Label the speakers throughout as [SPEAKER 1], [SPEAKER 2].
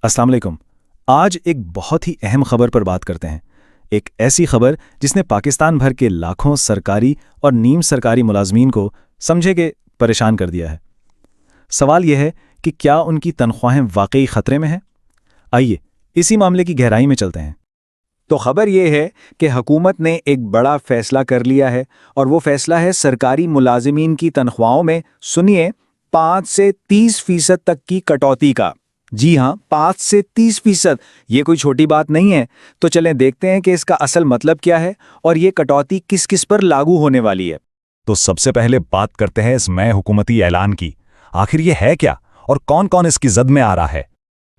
[SPEAKER 1] السلام علیکم۔ آج ایک بہت ہی اہم خبر پر بات کرتے ہیں، ایک ایسی خبر جس نے پاکستان بھر کے لاکھوں سرکاری اور نیم سرکاری ملازمین کو سمجھے کہ پریشان کر دیا ہے۔ سوال یہ ہے کہ کیا ان کی تنخواہیں واقعی خطرے میں ہیں؟ آئیے اسی معاملے کی گہرائی میں چلتے ہیں۔
[SPEAKER 2] تو خبر یہ ہے کہ حکومت نے ایک بڑا فیصلہ کر لیا ہے، اور وہ فیصلہ ہے سرکاری ملازمین کی تنخواہوں میں سنیے 5 سے 30% تک کی کٹوتی کا۔ جی ہاں، 5 سے 30%، یہ کوئی چھوٹی بات نہیں ہے۔ تو چلیں دیکھتے ہیں کہ اس کا اصل مطلب کیا ہے اور یہ کٹوتی کس کس پر لاگو ہونے والی ہے۔
[SPEAKER 3] تو سب سے پہلے بات کرتے ہیں اس نئے حکومتی اعلان کی۔ آخر یہ ہے کیا اور کون کون اس کی زد میں آ رہا ہے؟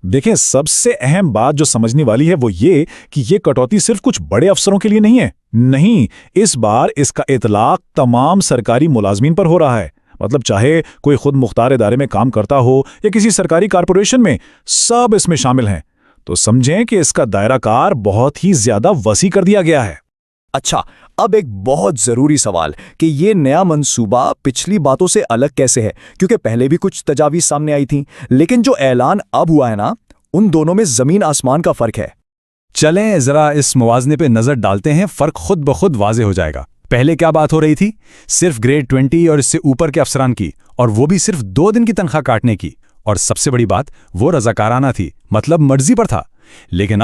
[SPEAKER 4] دیکھیں، سب سے اہم بات جو سمجھنے والی ہے وہ یہ کہ یہ کٹوتی صرف کچھ بڑے افسروں کے لیے نہیں ہے۔ نہیں، اس بار اس کا اطلاق تمام سرکاری ملازمین پر ہو رہا ہے۔ مطلب چاہے کوئی خود مختار ادارے میں کام کرتا ہو یا کسی سرکاری کارپوریشن میں، سب اس میں شامل ہیں۔ تو سمجھیں کہ اس کا دائرہ کار بہت ہی زیادہ وسیع کر دیا گیا ہے۔
[SPEAKER 5] اچھا، اب ایک بہت ضروری سوال کہ یہ نیا منصوبہ پچھلی باتوں سے الگ کیسے ہے؟ کیونکہ پہلے بھی کچھ تجاویز سامنے آئی تھیں، لیکن جو اعلان اب ہوا ہے نا، ان دونوں میں زمین آسمان کا فرق ہے۔
[SPEAKER 3] چلیں ذرا اس موازنے پہ نظر ڈالتے ہیں، فرق خود بخود واضح ہو جائے گا۔ پہلے کیا بات ہو رہی تھی؟ صرف گریڈ 20 اور اس سے اوپر کے افسران کی، اور وہ بھی صرف 2 دن کی تنخواہ کاٹنے کی، اور سب سے بڑی بات وہ رضاکارانہ تھی، مطلب مرضی پر تھا۔ لیکن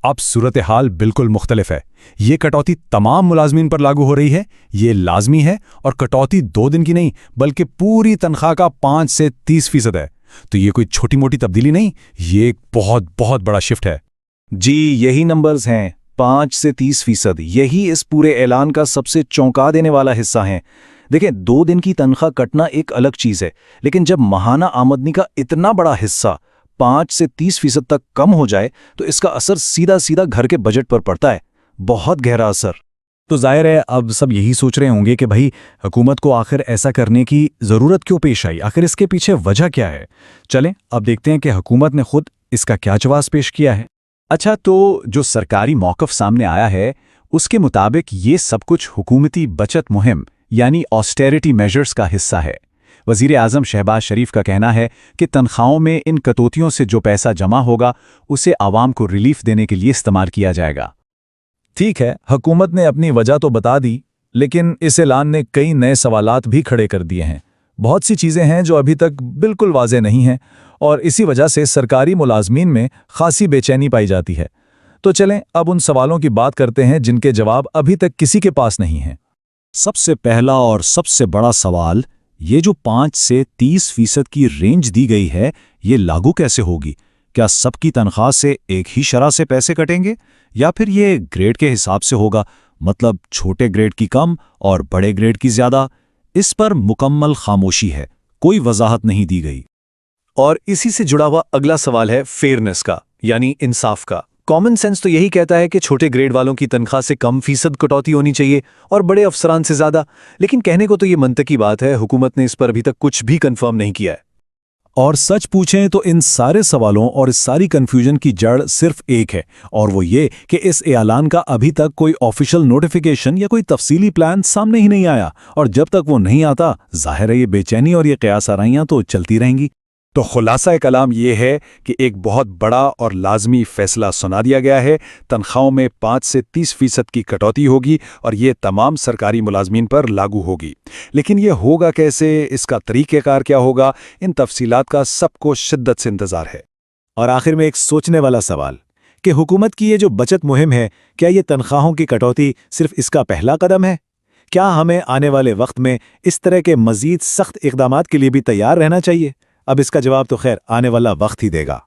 [SPEAKER 3] اب صورتحال بالکل مختلف ہے۔ یہ کٹوتی تمام ملازمین پر لاگو ہو رہی ہے، یہ لازمی ہے، اور کٹوتی 2 دن کی نہیں بلکہ پوری تنخواہ کا 5 سے 30% ہے۔ تو یہ کوئی چھوٹی موٹی تبدیلی نہیں، یہ ایک بہت بہت بڑا شفٹ ہے۔
[SPEAKER 1] جی، یہی نمبرز ہیں، 5 سے 30%۔ یہی اس پورے اعلان کا سب سے چونکا دینے والا حصہ ہے۔ دیکھیں، 2 دن کی تنخواہ کٹنا ایک الگ چیز ہے، لیکن جب ماہانہ آمدنی کا اتنا بڑا حصہ 5 سے 30% تک کم ہو جائے تو اس کا اثر سیدھا گھر کے بجٹ پر پڑتا ہے، بہت گہرا اثر۔
[SPEAKER 3] تو ظاہر ہے اب سب یہی سوچ رہے ہوں گے کہ بھائی حکومت کو آخر ایسا کرنے کی ضرورت کیوں پیش آئی؟ آخر اس کے پیچھے وجہ کیا ہے؟ چلیں اب دیکھتے ہیں کہ حکومت نے خود اس کا کیا جواز پیش کیا ہے۔
[SPEAKER 5] اچھا، تو جو سرکاری موقف سامنے آیا ہے اس کے مطابق یہ سب کچھ حکومتی بچت مہم یعنی آسٹیرٹی میجرز کا حصہ ہے۔ وزیر اعظم شہباز شریف کا کہنا ہے کہ تنخواہوں میں ان کٹوتیوں سے جو پیسہ جمع ہوگا اسے عوام کو ریلیف دینے کے لیے استعمال کیا جائے گا۔
[SPEAKER 4] ٹھیک ہے، حکومت نے اپنی وجہ تو بتا دی، لیکن اس اعلان نے کئی نئے سوالات بھی کھڑے کر دیے ہیں۔ بہت سی چیزیں ہیں جو ابھی تک بالکل واضح نہیں ہیں، اور اسی وجہ سے سرکاری ملازمین میں خاصی بے چینی پائی جاتی ہے۔ تو چلیں اب ان سوالوں کی بات کرتے ہیں جن کے جواب ابھی تک کسی کے پاس نہیں ہیں۔
[SPEAKER 6] سب سے پہلا اور سب سے بڑا سوال، یہ جو 5 سے 30% کی رینج دی گئی ہے، یہ لاگو کیسے ہوگی؟ کیا سب کی تنخواہ سے ایک ہی شرح سے پیسے کٹیں گے، یا پھر یہ گریڈ کے حساب سے ہوگا؟ مطلب چھوٹے گریڈ کی کم اور بڑے گریڈ کی زیادہ؟ اس پر مکمل خاموشی ہے، کوئی وضاحت نہیں دی گئی۔
[SPEAKER 2] اور اسی سے جڑا ہوا اگلا سوال ہے فیئرنس کا، یعنی انصاف کا۔ کامن سینس تو یہی کہتا ہے کہ چھوٹے گریڈ والوں کی تنخواہ سے کم فیصد کٹوتی ہونی چاہیے اور بڑے افسران سے زیادہ، لیکن کہنے کو تو یہ منطقی بات ہے، حکومت نے اس پر ابھی تک کچھ بھی کنفرم نہیں کیا ہے۔
[SPEAKER 6] اور سچ پوچھیں تو ان سارے سوالوں اور اس ساری کنفیوژن کی جڑ صرف ایک ہے، اور وہ یہ کہ اس اعلان کا ابھی تک کوئی آفیشل نوٹیفیکیشن یا کوئی تفصیلی پلان سامنے ہی نہیں آیا، اور جب تک وہ نہیں آتا ظاہر ہے یہ بے چینی اور یہ قیاس آرائیاں تو چلتی رہیں گی۔
[SPEAKER 4] تو خلاصہ کلام یہ ہے کہ ایک بہت بڑا اور لازمی فیصلہ سنا دیا گیا ہے۔ تنخواہوں میں 5 سے 30% کی کٹوتی ہوگی، اور یہ تمام سرکاری ملازمین پر لاگو ہوگی۔ لیکن یہ ہوگا کیسے، اس کا طریقہ کار کیا ہوگا، ان تفصیلات کا سب کو شدت سے انتظار ہے۔
[SPEAKER 1] اور آخر میں ایک سوچنے والا سوال کہ حکومت کی یہ جو بچت مہم ہے، کیا یہ تنخواہوں کی کٹوتی صرف اس کا پہلا قدم ہے؟ کیا ہمیں آنے والے وقت میں اس طرح کے مزید سخت اقدامات کے لیے بھی تیار رہنا چاہیے؟ اب اس کا جواب تو خیر آنے والا وقت ہی دے گا۔